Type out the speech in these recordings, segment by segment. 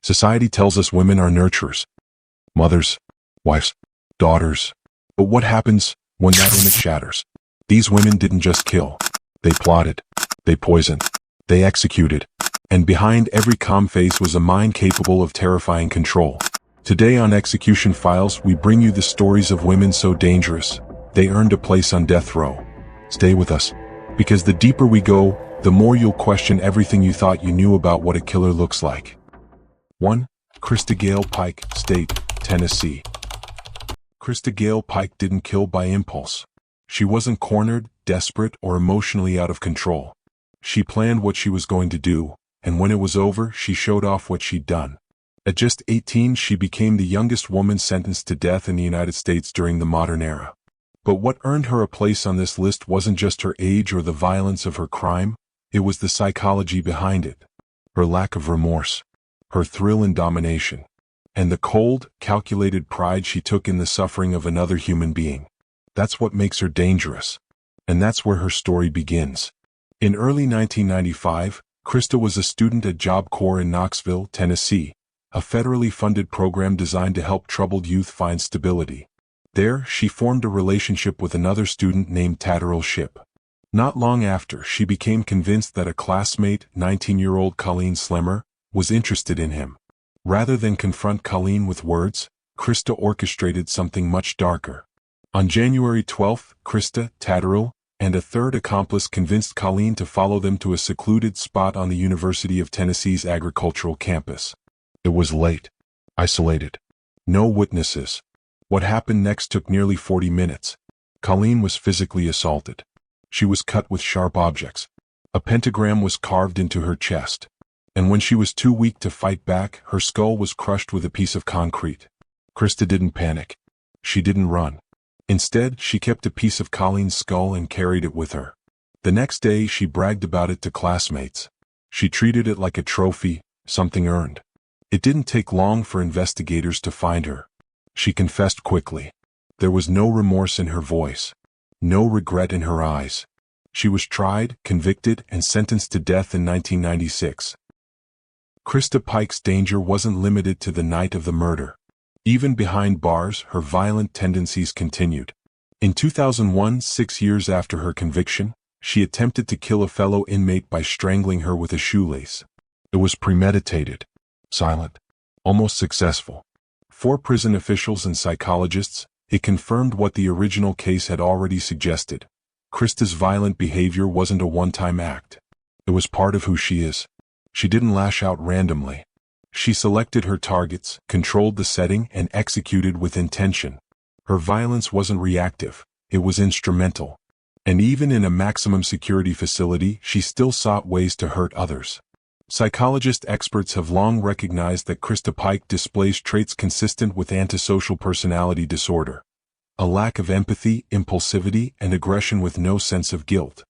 Society tells us women are nurturers, mothers, wives, daughters. But what happens when that image shatters? These women didn't just kill. They plotted. They poisoned. They executed. And behind every calm face was a mind capable of terrifying control. Today on Execution Files, we bring you the stories of women so dangerous, they earned a place on death row. Stay with us, because the deeper we go, the more you'll question everything you thought you knew about what a killer looks like. 1. Christa Gail Pike, State, Tennessee. Christa Gail Pike didn't kill by impulse. She wasn't cornered, desperate, or emotionally out of control. She planned what she was going to do, and when it was over, she showed off what she'd done. At just 18, she became the youngest woman sentenced to death in the United States during the modern era. But what earned her a place on this list wasn't just her age or the violence of her crime, it was the psychology behind it. Her lack of remorse, her thrill in domination, and the cold, calculated pride she took in the suffering of another human being. That's what makes her dangerous. And that's where her story begins. In early 1995, Christa was a student at Job Corps in Knoxville, Tennessee, a federally funded program designed to help troubled youth find stability. There, she formed a relationship with another student named Tatterell Shipp. Not long after, she became convinced that a classmate, 19-year-old Colleen Slemmer, was interested in him. Rather than confront Colleen with words, Christa orchestrated something much darker. On January 12, Christa, Tatterell, and a third accomplice convinced Colleen to follow them to a secluded spot on the University of Tennessee's agricultural campus. It was late, isolated, no witnesses. What happened next took nearly 40 minutes. Colleen was physically assaulted. She was cut with sharp objects. A pentagram was carved into her chest. And when she was too weak to fight back, her skull was crushed with a piece of concrete. Christa didn't panic. She didn't run. Instead, she kept a piece of Colleen's skull and carried it with her. The next day, she bragged about it to classmates. She treated it like a trophy, something earned. It didn't take long for investigators to find her. She confessed quickly. There was no remorse in her voice. No regret in her eyes. She was tried, convicted, and sentenced to death in 1996. Christa Pike's danger wasn't limited to the night of the murder. Even behind bars, her violent tendencies continued. In 2001, 6 years after her conviction, she attempted to kill a fellow inmate by strangling her with a shoelace. It was premeditated, silent, almost successful. For prison officials and psychologists, it confirmed what the original case had already suggested. Christa's violent behavior wasn't a one-time act. It was part of who she is. She didn't lash out randomly. She selected her targets, controlled the setting, and executed with intention. Her violence wasn't reactive, it was instrumental. And even in a maximum security facility, she still sought ways to hurt others. Psychologist experts have long recognized that Christa Pike displays traits consistent with antisocial personality disorder. A lack of empathy, impulsivity, and aggression with no sense of guilt.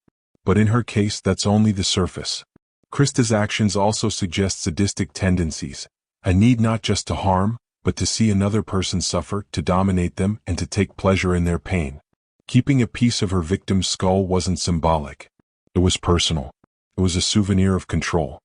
But in her case, that's only the surface. Christa's actions also suggest sadistic tendencies, a need not just to harm, but to see another person suffer, to dominate them, and to take pleasure in their pain. Keeping a piece of her victim's skull wasn't symbolic. It was personal. It was a souvenir of control.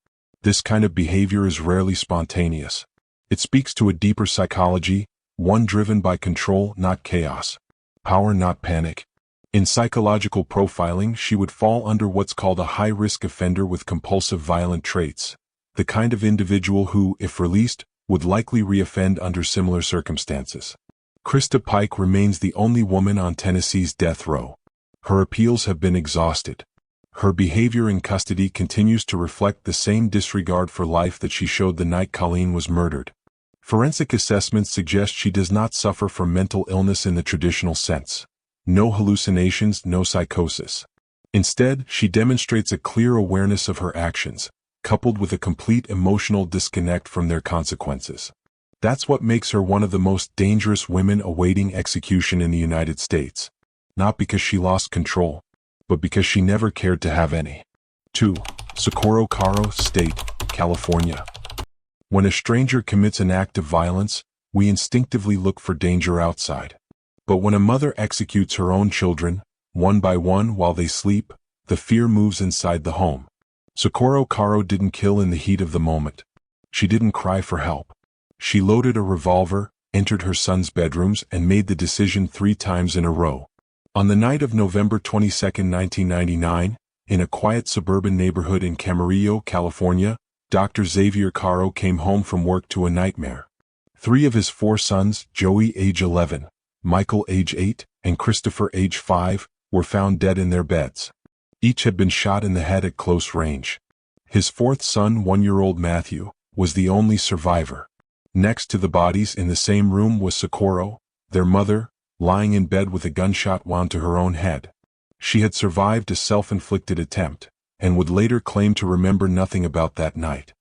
This kind of behavior is rarely spontaneous. It speaks to a deeper psychology, one driven by control, not chaos. Power, not panic. In psychological profiling, she would fall under what's called a high-risk offender with compulsive violent traits, the kind of individual who, if released, would likely reoffend under similar circumstances. Christa Pike remains the only woman on Tennessee's death row. Her appeals have been exhausted. Her behavior in custody continues to reflect the same disregard for life that she showed the night Colleen was murdered. Forensic assessments suggest she does not suffer from mental illness in the traditional sense. No hallucinations, no psychosis. Instead, she demonstrates a clear awareness of her actions, coupled with a complete emotional disconnect from their consequences. That's what makes her one of the most dangerous women awaiting execution in the United States. Not because she lost control, but because she never cared to have any. 2. Socorro Caro, State, California. When a stranger commits an act of violence, we instinctively look for danger outside. But when a mother executes her own children, one by one while they sleep, the fear moves inside the home. Socorro Caro didn't kill in the heat of the moment. She didn't cry for help. She loaded a revolver, entered her son's bedrooms, and made the decision 3 times in a row. On the night of November 22, 1999, in a quiet suburban neighborhood in Camarillo, California, Dr. Xavier Caro came home from work to a nightmare. 3 of his 4 sons, Joey age 11, Michael age 8, and Christopher age 5, were found dead in their beds. Each had been shot in the head at close range. His 4th son, 1-year-old Matthew, was the only survivor. Next to the bodies in the same room was Socorro, their mother, lying in bed with a gunshot wound to her own head. She had survived a self-inflicted attempt, and would later claim to remember nothing about that night.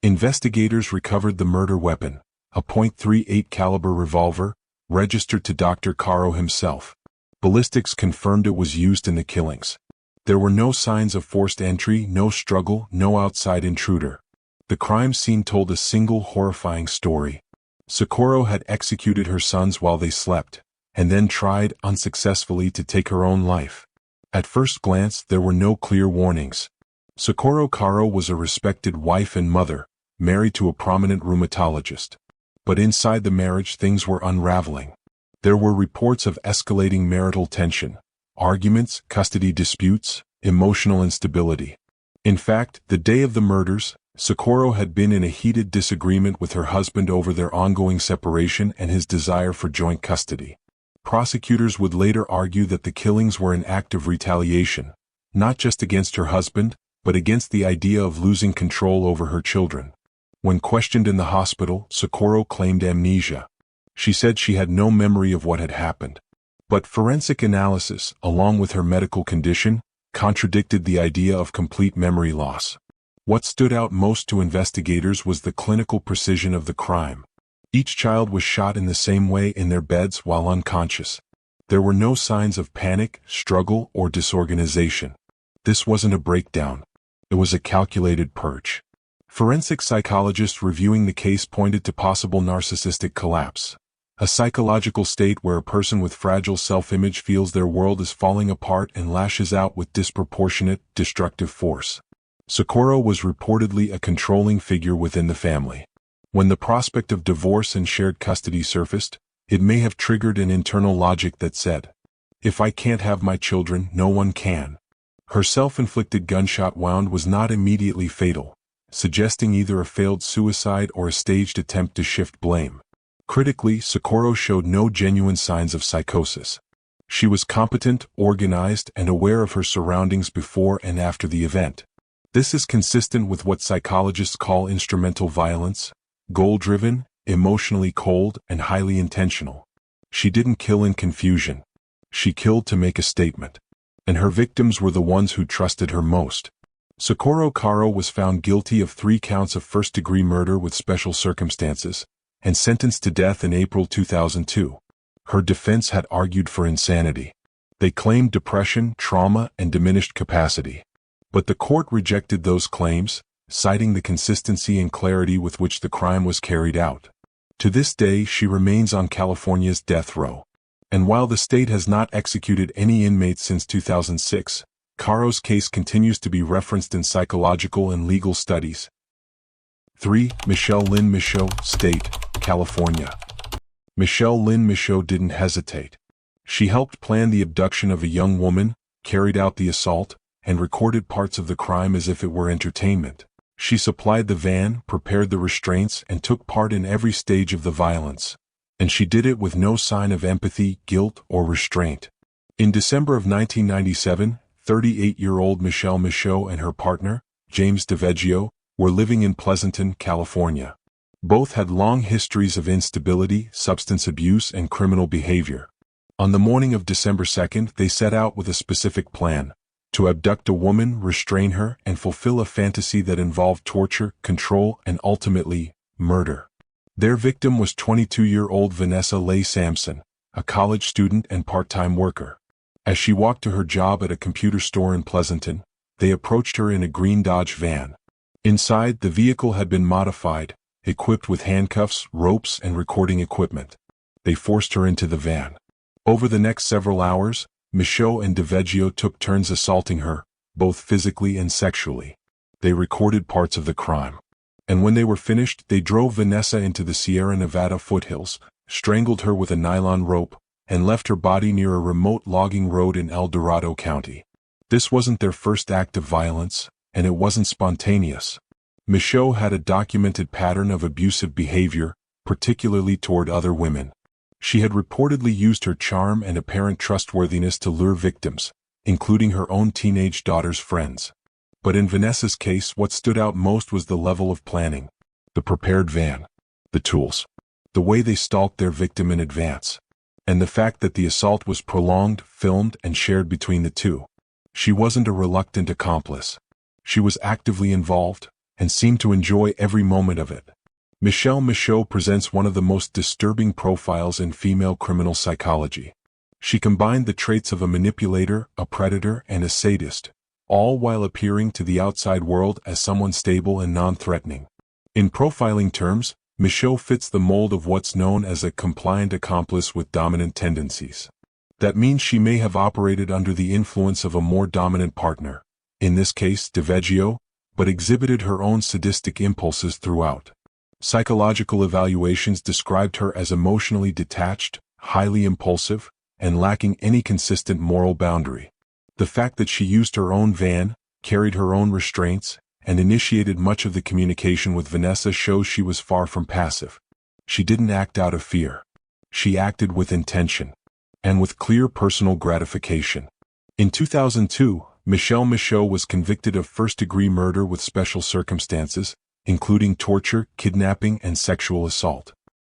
Investigators recovered the murder weapon, a .38 caliber revolver, registered to Dr. Caro himself. Ballistics confirmed it was used in the killings. There were no signs of forced entry, no struggle, no outside intruder. The crime scene told a single horrifying story. Socorro had executed her sons while they slept, and then tried, unsuccessfully, to take her own life. At first glance, there were no clear warnings. Socorro Caro was a respected wife and mother, married to a prominent rheumatologist. But inside the marriage, things were unraveling. There were reports of escalating marital tension, arguments, custody disputes, emotional instability. In fact, the day of the murders, Socorro had been in a heated disagreement with her husband over their ongoing separation and his desire for joint custody. Prosecutors would later argue that the killings were an act of retaliation, not just against her husband, but against the idea of losing control over her children. When questioned in the hospital, Socorro claimed amnesia. She said she had no memory of what had happened. But forensic analysis, along with her medical condition, contradicted the idea of complete memory loss. What stood out most to investigators was the clinical precision of the crime. Each child was shot in the same way in their beds while unconscious. There were no signs of panic, struggle, or disorganization. This wasn't a breakdown. It was a calculated purge. Forensic psychologists reviewing the case pointed to possible narcissistic collapse, a psychological state where a person with fragile self-image feels their world is falling apart and lashes out with disproportionate, destructive force. Socorro was reportedly a controlling figure within the family. When the prospect of divorce and shared custody surfaced, it may have triggered an internal logic that said, "If I can't have my children, no one can." Her self-inflicted gunshot wound was not immediately fatal, suggesting either a failed suicide or a staged attempt to shift blame. Critically, Socorro showed no genuine signs of psychosis. She was competent, organized, and aware of her surroundings before and after the event. This is consistent with what psychologists call instrumental violence: goal-driven, emotionally cold, and highly intentional. She didn't kill in confusion. She killed to make a statement. And her victims were the ones who trusted her most. Socorro Caro was found guilty of 3 counts of first-degree murder with special circumstances, and sentenced to death in April 2002. Her defense had argued for insanity. They claimed depression, trauma, and diminished capacity. But the court rejected those claims, citing the consistency and clarity with which the crime was carried out. To this day, she remains on California's death row. And while the state has not executed any inmates since 2006, Caro's case continues to be referenced in psychological and legal studies. 3. Michelle Lynn Michaud, State, California. Michelle Lynn Michaud didn't hesitate. She helped plan the abduction of a young woman, carried out the assault, and recorded parts of the crime as if it were entertainment. She supplied the van, prepared the restraints, and took part in every stage of the violence. And she did it with no sign of empathy, guilt, or restraint. In December of 1997, 38-year-old Michelle Michaud and her partner, James DeVeggio, were living in Pleasanton, California. Both had long histories of instability, substance abuse, and criminal behavior. On the morning of December 2nd, they set out with a specific plan: to abduct a woman, restrain her, and fulfill a fantasy that involved torture, control, and ultimately, murder. Their victim was 22-year-old Vanessa Leigh Sampson, a college student and part-time worker. As she walked to her job at a computer store in Pleasanton, they approached her in a green Dodge van. Inside, the vehicle had been modified, equipped with handcuffs, ropes, and recording equipment. They forced her into the van. Over the next several hours, Michaud and DeVeggio took turns assaulting her, both physically and sexually. They recorded parts of the crime. And when they were finished, they drove Vanessa into the Sierra Nevada foothills, strangled her with a nylon rope, and left her body near a remote logging road in El Dorado County. This wasn't their first act of violence, and it wasn't spontaneous. Michaud had a documented pattern of abusive behavior, particularly toward other women. She had reportedly used her charm and apparent trustworthiness to lure victims, including her own teenage daughter's friends. But in Vanessa's case, what stood out most was the level of planning. The prepared van. The tools. The way they stalked their victim in advance. And the fact that the assault was prolonged, filmed, and shared between the two. She wasn't a reluctant accomplice. She was actively involved, and seemed to enjoy every moment of it. Michelle Michaud presents one of the most disturbing profiles in female criminal psychology. She combined the traits of a manipulator, a predator, and a sadist, all while appearing to the outside world as someone stable and non-threatening. In profiling terms, Michaud fits the mold of what's known as a compliant accomplice with dominant tendencies. That means she may have operated under the influence of a more dominant partner, in this case DiVeggio, but exhibited her own sadistic impulses throughout. Psychological evaluations described her as emotionally detached, highly impulsive, and lacking any consistent moral boundary. The fact that she used her own van, carried her own restraints, and initiated much of the communication with Vanessa shows she was far from passive. She didn't act out of fear. She acted with intention. And with clear personal gratification. In 2002, Michelle Michaud was convicted of first-degree murder with special circumstances, including torture, kidnapping, and sexual assault.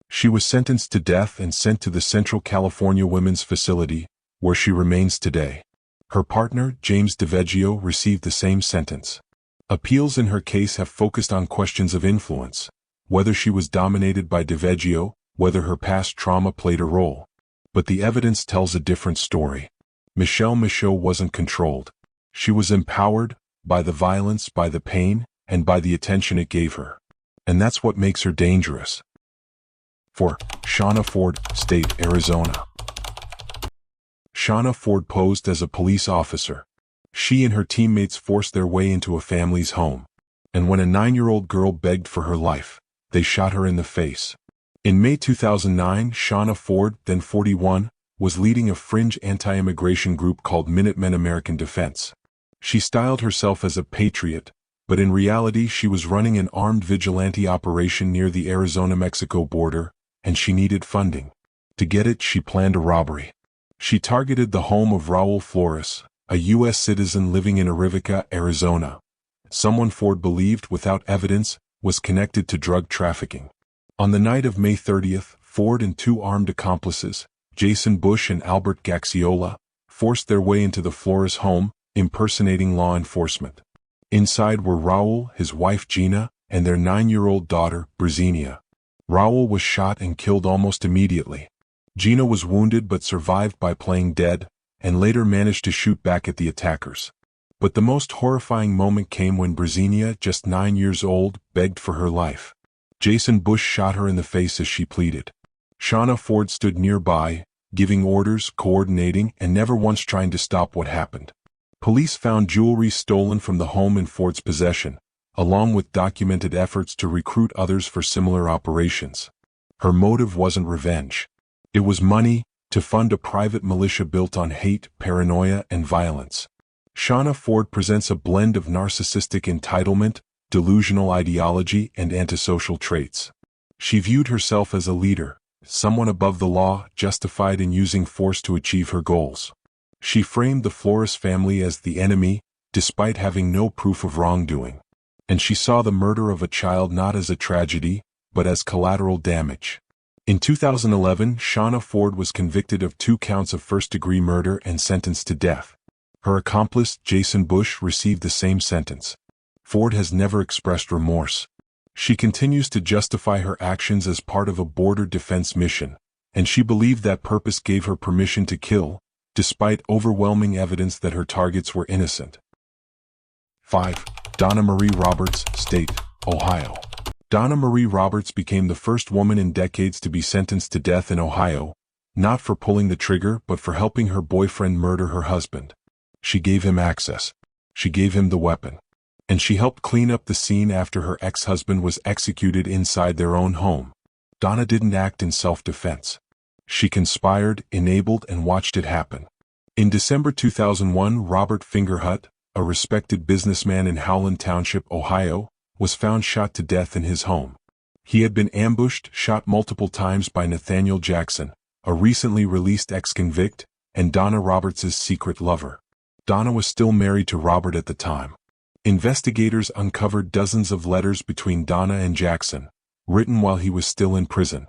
She was sentenced to death and sent to the Central California Women's Facility, where she remains today. Her partner, James DiVeggio, received the same sentence. Appeals in her case have focused on questions of influence, whether she was dominated by DiVeggio, whether her past trauma played a role. But the evidence tells a different story. Michelle Michaud wasn't controlled. She was empowered, by the violence, by the pain, and by the attention it gave her. And that's what makes her dangerous. 4. Shauna Ford, State, Arizona. Shauna Ford posed as a police officer. She and her teammates forced their way into a family's home. And when a 9-year-old girl begged for her life, they shot her in the face. In May 2009, Shauna Ford, then 41, was leading a fringe anti-immigration group called Minutemen American Defense. She styled herself as a patriot, but in reality she was running an armed vigilante operation near the Arizona-Mexico border, and she needed funding. To get it, she planned a robbery. She targeted the home of Raul Flores, a U.S. citizen living in Arivica, Arizona. Someone Ford believed, without evidence, was connected to drug trafficking. On the night of May 30th, Ford and two armed accomplices, Jason Bush and Albert Gaxiola, forced their way into the Flores home, impersonating law enforcement. Inside were Raul, his wife Gina, and their 9-year-old daughter, Brazenia. Raul was shot and killed almost immediately. Gina was wounded but survived by playing dead, and later managed to shoot back at the attackers. But the most horrifying moment came when Brazenia, just 9 years old, begged for her life. Jason Bush shot her in the face as she pleaded. Shauna Ford stood nearby, giving orders, coordinating, and never once trying to stop what happened. Police found jewelry stolen from the home in Ford's possession, along with documented efforts to recruit others for similar operations. Her motive wasn't revenge. It was money, to fund a private militia built on hate, paranoia, and violence. Shauna Ford presents a blend of narcissistic entitlement, delusional ideology, and antisocial traits. She viewed herself as a leader, someone above the law, justified in using force to achieve her goals. She framed the Flores family as the enemy, despite having no proof of wrongdoing. And she saw the murder of a child not as a tragedy, but as collateral damage. In 2011, Shauna Ford was convicted of 2 counts of first-degree murder and sentenced to death. Her accomplice, Jason Bush, received the same sentence. Ford has never expressed remorse. She continues to justify her actions as part of a border defense mission, and she believed that purpose gave her permission to kill, despite overwhelming evidence that her targets were innocent. 5. Donna Marie Roberts, State, Ohio. Donna Marie Roberts became the first woman in decades to be sentenced to death in Ohio, not for pulling the trigger but for helping her boyfriend murder her husband. She gave him access. She gave him the weapon. and she helped clean up the scene after her ex-husband was executed inside their own home. Donna didn't act in self-defense. She conspired, enabled, and watched it happen. In December 2001, Robert Fingerhut, a respected businessman in Howland Township, Ohio, was found shot to death in his home. He had been ambushed, shot multiple times by Nathaniel Jackson, a recently released ex-convict, and Donna Roberts' secret lover. Donna was still married to Robert at the time. Investigators uncovered dozens of letters between Donna and Jackson, written while he was still in prison.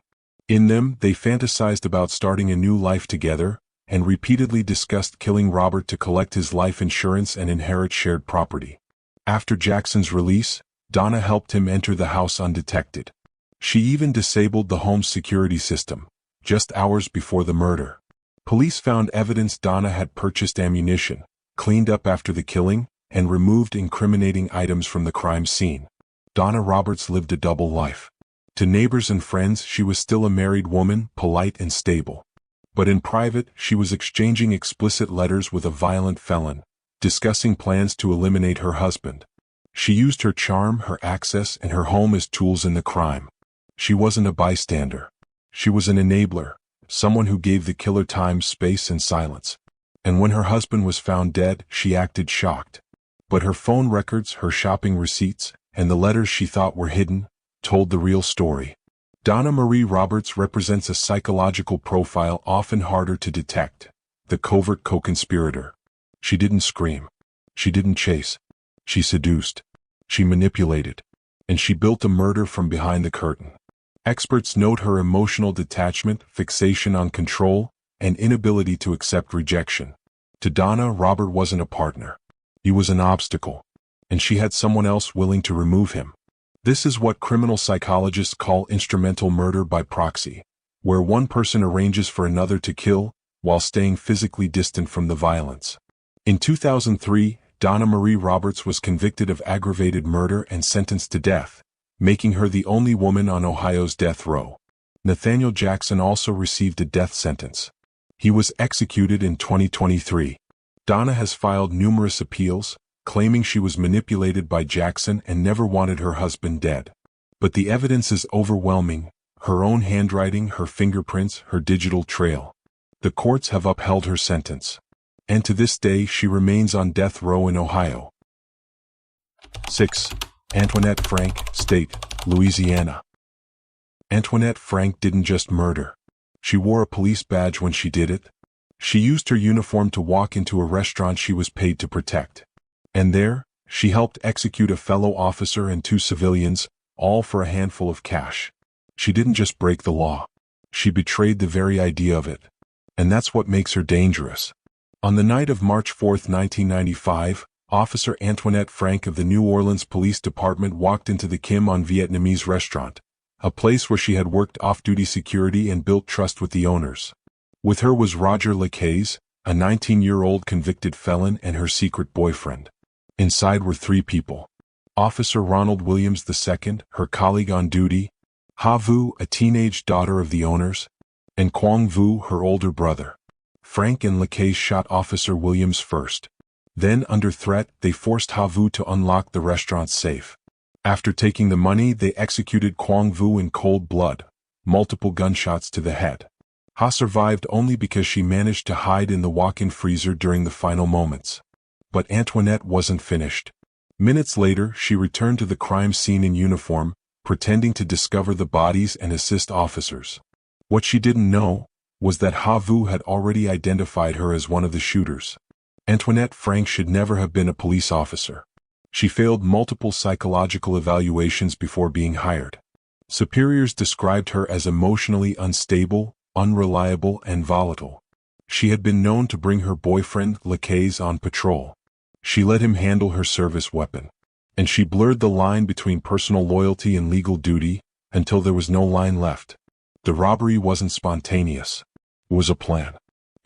In them, they fantasized about starting a new life together, and repeatedly discussed killing Robert to collect his life insurance and inherit shared property. After Jackson's release, Donna helped him enter the house undetected. She even disabled the home's security system, just hours before the murder. Police found evidence Donna had purchased ammunition, cleaned up after the killing, and removed incriminating items from the crime scene. Donna Roberts lived a double life. To neighbors and friends, she was still a married woman, polite and stable. But in private, she was exchanging explicit letters with a violent felon, discussing plans to eliminate her husband. She used her charm, her access, and her home as tools in the crime. She wasn't a bystander. She was an enabler, someone who gave the killer time, space, and silence. And when her husband was found dead, she acted shocked. But her phone records, her shopping receipts, and the letters she thought were hidden, told the real story. Donna Marie Roberts represents a psychological profile often harder to detect, the covert co-conspirator. She didn't scream. She didn't chase. She seduced. She manipulated. And she built a murder from behind the curtain. Experts note her emotional detachment, fixation on control, and inability to accept rejection. To Donna, Robert wasn't a partner. He was an obstacle. And she had someone else willing to remove him. This is what criminal psychologists call instrumental murder by proxy, where one person arranges for another to kill, while staying physically distant from the violence. In 2003, Donna Marie Roberts was convicted of aggravated murder and sentenced to death, making her the only woman on Ohio's death row. Nathaniel Jackson also received a death sentence. He was executed in 2023. Donna has filed numerous appeals, claiming she was manipulated by Jackson and never wanted her husband dead. But the evidence is overwhelming: her own handwriting, her fingerprints, her digital trail. The courts have upheld her sentence. And to this day she remains on death row in Ohio. 6. Antoinette Frank, State, Louisiana. Antoinette Frank didn't just murder. She wore a police badge when she did it. She used her uniform to walk into a restaurant she was paid to protect. And there, she helped execute a fellow officer and 2 civilians, all for a handful of cash. She didn't just break the law. She betrayed the very idea of it. And that's what makes her dangerous. On the night of March 4, 1995, Officer Antoinette Frank of the New Orleans Police Department walked into the Kim on Vietnamese restaurant, a place where she had worked off-duty security and built trust with the owners. With her was Roger Lacaze, a 19-year-old convicted felon, and her secret boyfriend. Inside were 3 people: Officer Ronald Williams II, her colleague on duty; Ha Vu, a teenage daughter of the owners; and Quang Vu, her older brother. Frank and Lacaze shot Officer Williams first. Then, under threat, they forced Ha Vu to unlock the restaurant's safe. After taking the money, they executed Quang Vu in cold blood, multiple gunshots to the head. Ha survived only because she managed to hide in the walk-in freezer during the final moments. But Antoinette wasn't finished. Minutes later, she returned to the crime scene in uniform, pretending to discover the bodies and assist officers. What she didn't know was that Ha Vu had already identified her as one of the shooters. Antoinette Frank should never have been a police officer. She failed multiple psychological evaluations before being hired. Superiors described her as emotionally unstable, unreliable, and volatile. She had been known to bring her boyfriend, Lacaze, on patrol. She let him handle her service weapon. And she blurred the line between personal loyalty and legal duty, until there was no line left. The robbery wasn't spontaneous. It was a plan.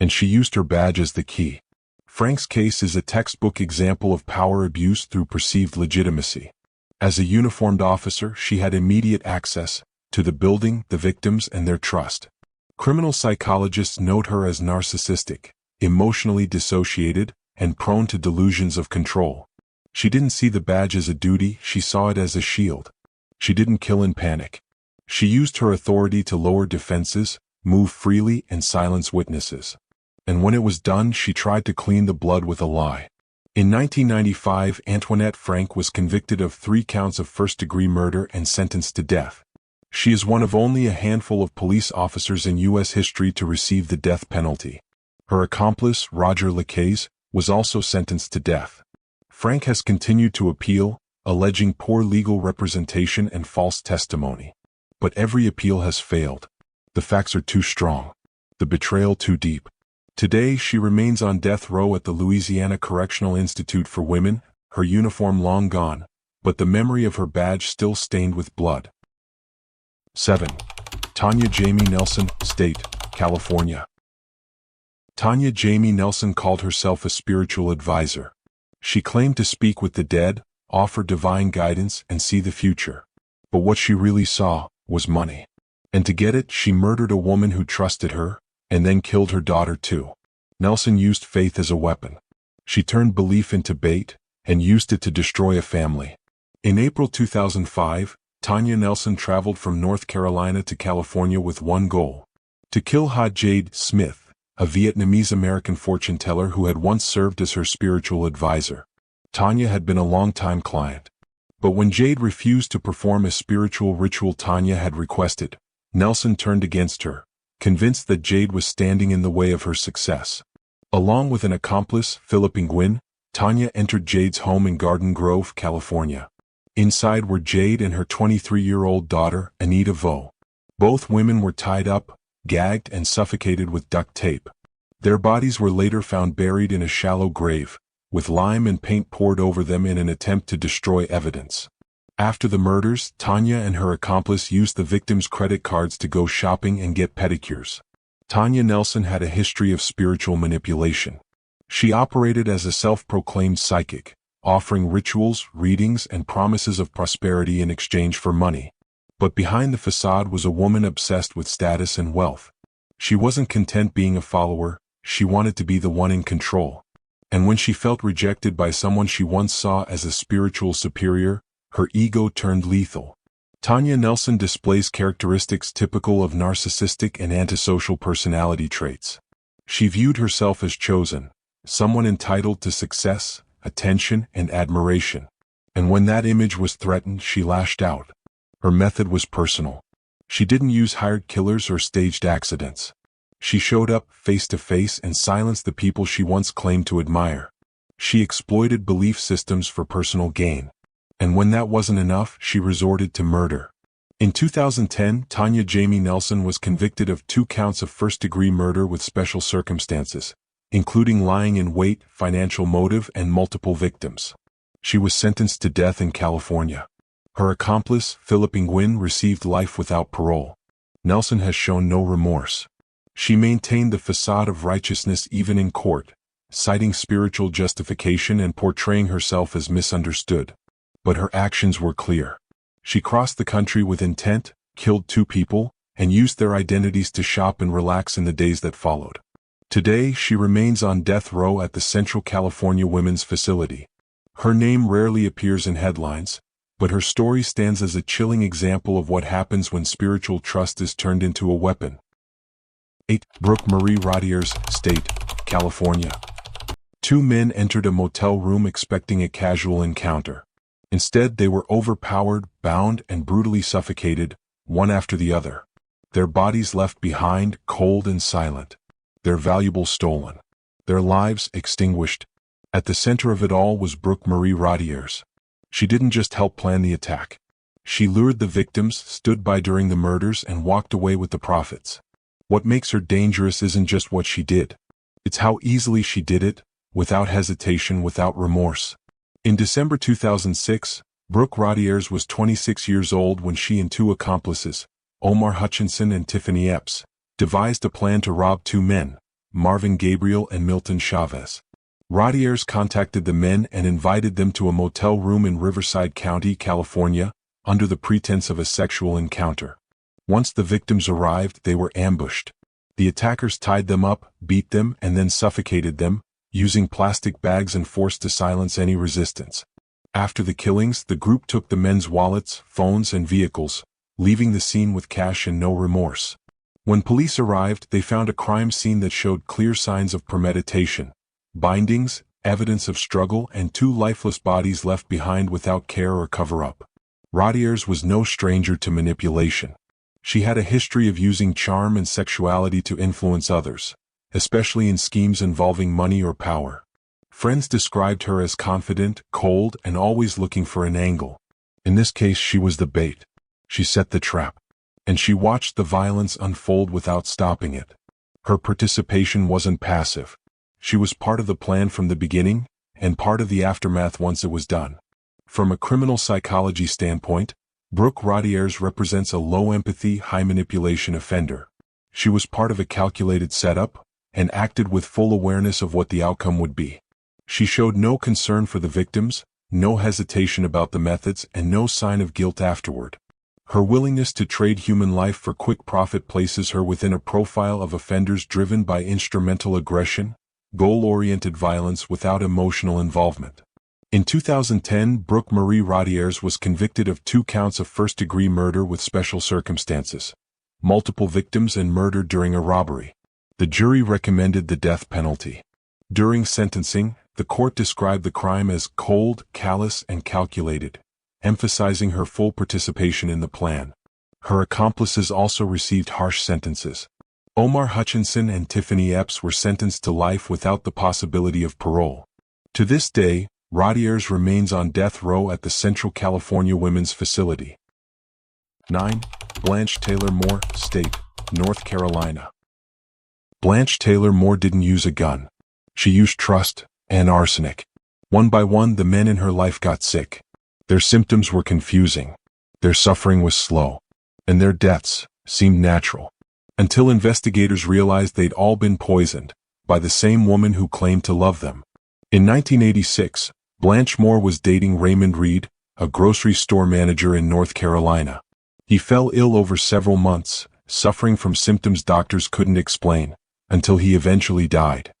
And she used her badge as the key. Frank's case is a textbook example of power abuse through perceived legitimacy. As a uniformed officer, she had immediate access to the building, the victims, and their trust. Criminal psychologists note her as narcissistic, emotionally dissociated, and prone to delusions of control. She didn't see the badge as a duty, she saw it as a shield. She didn't kill in panic. She used her authority to lower defenses, move freely, and silence witnesses. And when it was done, she tried to clean the blood with a lie. In 1995, Antoinette Frank was convicted of 3 counts of first-degree murder and sentenced to death. She is one of only a handful of police officers in U.S. history to receive the death penalty. Her accomplice, Roger Lacaze, was also sentenced to death. Frank has continued to appeal, alleging poor legal representation and false testimony. But every appeal has failed. The facts are too strong. The betrayal too deep. Today she remains on death row at the Louisiana Correctional Institute for Women, her uniform long gone, but the memory of her badge still stained with blood. 7. Tanya Jamie Nelson, State, California. Tanya Jamie Nelson called herself a spiritual advisor. She claimed to speak with the dead, offer divine guidance, and see the future. But what she really saw was money. And to get it, she murdered a woman who trusted her, and then killed her daughter too. Nelson used faith as a weapon. She turned belief into bait, and used it to destroy a family. In April 2005, Tanya Nelson traveled from North Carolina to California with one goal: to kill Ha Jade Smith, a Vietnamese-American fortune teller who had once served as her spiritual advisor. Tanya had been a long-time client. But when Jade refused to perform a spiritual ritual Tanya had requested, Nelson turned against her, convinced that Jade was standing in the way of her success. Along with an accomplice, Philip Nguyen, Tanya entered Jade's home in Garden Grove, California. Inside were Jade and her 23-year-old daughter, Anita Vo. Both women were tied up, gagged, and suffocated with duct tape. Their bodies were later found buried in a shallow grave, with lime and paint poured over them in an attempt to destroy evidence. After the murders, Tanya and her accomplice used the victims' credit cards to go shopping and get pedicures. Tanya Nelson had a history of spiritual manipulation. She operated as a self-proclaimed psychic, offering rituals, readings, and promises of prosperity in exchange for money. But behind the facade was a woman obsessed with status and wealth. She wasn't content being a follower, she wanted to be the one in control. And when she felt rejected by someone she once saw as a spiritual superior, her ego turned lethal. Tanya Nelson displays characteristics typical of narcissistic and antisocial personality traits. She viewed herself as chosen, someone entitled to success, attention, and admiration. And when that image was threatened, she lashed out. Her method was personal. She didn't use hired killers or staged accidents. She showed up face to face and silenced the people she once claimed to admire. She exploited belief systems for personal gain. And when that wasn't enough, she resorted to murder. In 2010, Tanya Jamie Nelson was convicted of 2 counts of first-degree murder with special circumstances, including lying in wait, financial motive, and multiple victims. She was sentenced to death in California. Her accomplice, Philip Nguyen, received life without parole. Nelson has shown no remorse. She maintained the facade of righteousness even in court, citing spiritual justification and portraying herself as misunderstood. But her actions were clear. She crossed the country with intent, killed 2 people, and used their identities to shop and relax in the days that followed. Today, she remains on death row at the Central California Women's Facility. Her name rarely appears in headlines, but her story stands as a chilling example of what happens when spiritual trust is turned into a weapon. 8. Brooke Marie Rodier's, State, California. 2 men entered a motel room expecting a casual encounter. Instead, they were overpowered, bound, and brutally suffocated, one after the other. Their bodies left behind, cold and silent. Their valuables stolen. Their lives extinguished. At the center of it all was Brooke Marie Rodier's. She didn't just help plan the attack. She lured the victims, stood by during the murders, and walked away with the profits. What makes her dangerous isn't just what she did. It's how easily she did it, without hesitation, without remorse. In December 2006, Brooke Rodier's was 26 years old when she and 2 accomplices, Omar Hutchinson and Tiffany Epps, devised a plan to rob 2 men, Marvin Gabriel and Milton Chavez. Rodier's contacted the men and invited them to a motel room in Riverside County, California, under the pretense of a sexual encounter. Once the victims arrived, they were ambushed. The attackers tied them up, beat them, and then suffocated them, using plastic bags and force to silence any resistance. After the killings, the group took the men's wallets, phones, and vehicles, leaving the scene with cash and no remorse. When police arrived, they found a crime scene that showed clear signs of premeditation: bindings, evidence of struggle, and two lifeless bodies left behind without care or cover-up. Rodiers was no stranger to manipulation. She had a history of using charm and sexuality to influence others, especially in schemes involving money or power. Friends described her as confident, cold, and always looking for an angle. In this case, she was the bait. She set the trap, and she watched the violence unfold without stopping it. Her participation wasn't passive. She was part of the plan from the beginning, and part of the aftermath once it was done. From a criminal psychology standpoint, Brooke Rodiers represents a low-empathy, high-manipulation offender. She was part of a calculated setup, and acted with full awareness of what the outcome would be. She showed no concern for the victims, no hesitation about the methods, and no sign of guilt afterward. Her willingness to trade human life for quick profit places her within a profile of offenders driven by instrumental aggression, goal-oriented violence without emotional involvement. In 2010, Brooke Marie Rodiers was convicted of 2 counts of first-degree murder with special circumstances, multiple victims, and murder during a robbery. The jury recommended the death penalty. During sentencing, the court described the crime as cold, callous, and calculated, emphasizing her full participation in the plan. Her accomplices also received harsh sentences. Omar Hutchinson and Tiffany Epps were sentenced to life without the possibility of parole. To this day, Rodiers remains on death row at the Central California Women's Facility. 9. Blanche Taylor Moore, State, North Carolina. Blanche Taylor Moore didn't use a gun. She used trust and arsenic. One by one, the men in her life got sick. Their symptoms were confusing. Their suffering was slow. And their deaths seemed natural. Until investigators realized they'd all been poisoned by the same woman who claimed to love them. In 1986, Blanche Moore was dating Raymond Reed, a grocery store manager in North Carolina. He fell ill over several months, suffering from symptoms doctors couldn't explain, until he eventually died.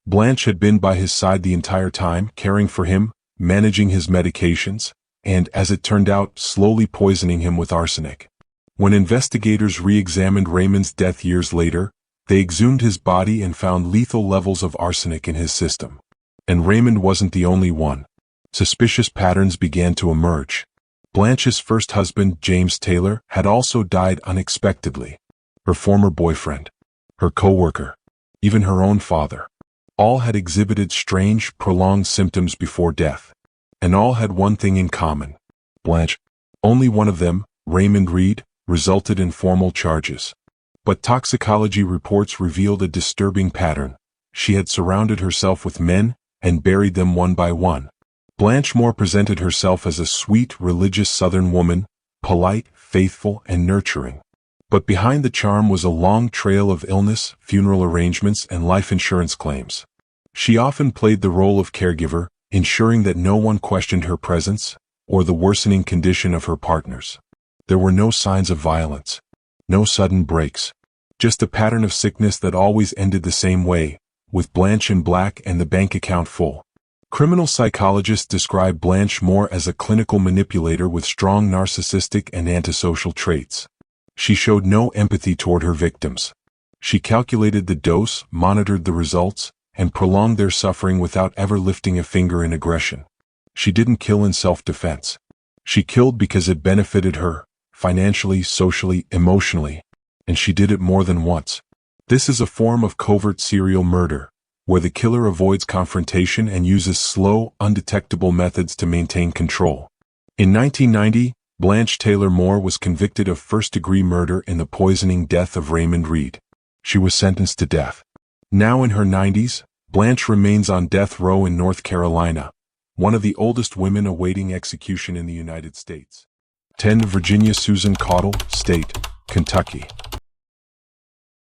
Blanche had been by his side the entire time, caring for him, managing his medications, and, as it turned out, slowly poisoning him with arsenic. When investigators re-examined Raymond's death years later, they exhumed his body and found lethal levels of arsenic in his system. And Raymond wasn't the only one. Suspicious patterns began to emerge. Blanche's first husband, James Taylor, had also died unexpectedly. Her former boyfriend, her co-worker, even her own father, all had exhibited strange, prolonged symptoms before death. And all had one thing in common. Blanche, only one of them, Raymond Reed, resulted in formal charges. But toxicology reports revealed a disturbing pattern. She had surrounded herself with men and buried them one by one. Blanche Moore presented herself as a sweet, religious Southern woman, polite, faithful, and nurturing. But behind the charm was a long trail of illness, funeral arrangements, and life insurance claims. She often played the role of caregiver, ensuring that no one questioned her presence or the worsening condition of her partners. There were no signs of violence, no sudden breaks, just a pattern of sickness that always ended the same way, with Blanche in black and the bank account full. Criminal psychologists describe Blanche Moore as a clinical manipulator with strong narcissistic and antisocial traits. She showed no empathy toward her victims. She calculated the dose, monitored the results, and prolonged their suffering without ever lifting a finger in aggression. She didn't kill in self-defense. She killed because it benefited her, financially, socially, emotionally, and she did it more than once. This is a form of covert serial murder, where the killer avoids confrontation and uses slow, undetectable methods to maintain control. In 1990, Blanche Taylor Moore was convicted of first-degree murder in the poisoning death of Raymond Reed. She was sentenced to death. Now in her 90s, Blanche remains on death row in North Carolina, one of the oldest women awaiting execution in the United States. 10. Virginia Susan Caudle, State, Kentucky.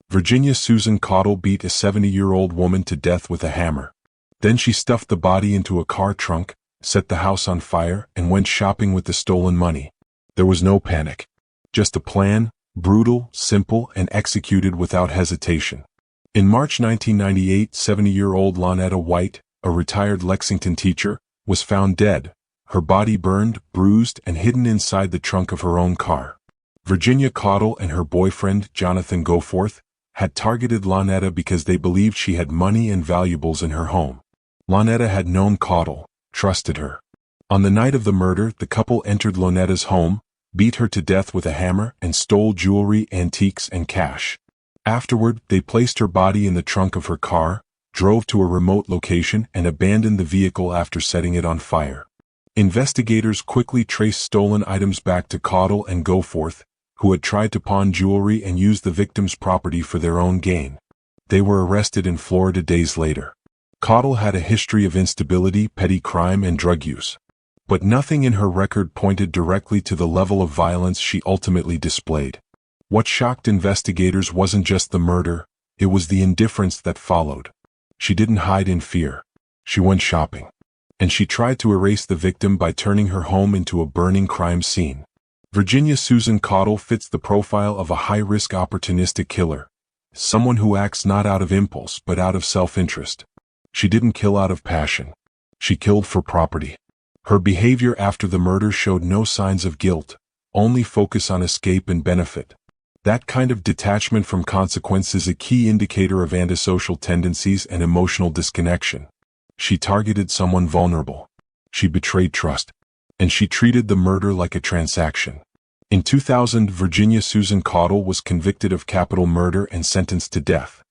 Virginia Susan Caudle beat a 70-year-old woman to death with a hammer. Then she stuffed the body into a car trunk, set the house on fire, and went shopping with the stolen money. There was no panic. Just a plan, brutal, simple, and executed without hesitation. In March 1998, 70-year-old Lonetta White, a retired Lexington teacher, was found dead, her body burned, bruised, and hidden inside the trunk of her own car. Virginia Caudle and her boyfriend, Jonathan Goforth, had targeted Lonetta because they believed she had money and valuables in her home. Lonetta had known Caudle, trusted her. On the night of the murder, the couple entered Lonetta's home, beat her to death with a hammer, and stole jewelry, antiques, and cash. Afterward, they placed her body in the trunk of her car, drove to a remote location, and abandoned the vehicle after setting it on fire. Investigators quickly traced stolen items back to Caudle and Goforth, who had tried to pawn jewelry and use the victim's property for their own gain. They were arrested in Florida days later. Caudle had a history of instability, petty crime, and drug use. But nothing in her record pointed directly to the level of violence she ultimately displayed. What shocked investigators wasn't just the murder, it was the indifference that followed. She didn't hide in fear. She went shopping. And she tried to erase the victim by turning her home into a burning crime scene. Virginia Susan Caudle fits the profile of a high-risk opportunistic killer, someone who acts not out of impulse but out of self-interest. She didn't kill out of passion. She killed for property. Her behavior after the murder showed no signs of guilt, only focus on escape and benefit. That kind of detachment from consequence is a key indicator of antisocial tendencies and emotional disconnection. She targeted someone vulnerable. She betrayed trust. And she treated the murder like a transaction. In 2000, Virginia Susan Caudle was convicted of capital murder and sentenced to death.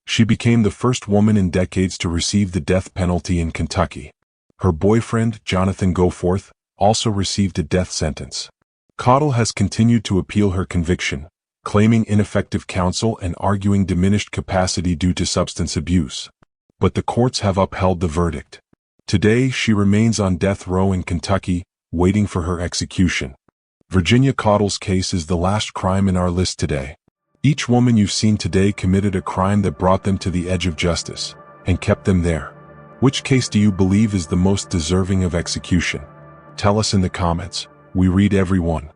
She became the first woman in decades to receive the death penalty in Kentucky. Her boyfriend, Jonathan Goforth, also received a death sentence. Caudle has continued to appeal her conviction, claiming ineffective counsel and arguing diminished capacity due to substance abuse. But the courts have upheld the verdict. Today, she remains on death row in Kentucky, waiting for her execution. Virginia Caudle's case is the last crime in our list today. Each woman you've seen today committed a crime that brought them to the edge of justice, and kept them there. Which case do you believe is the most deserving of execution? Tell us in the comments. We read every one.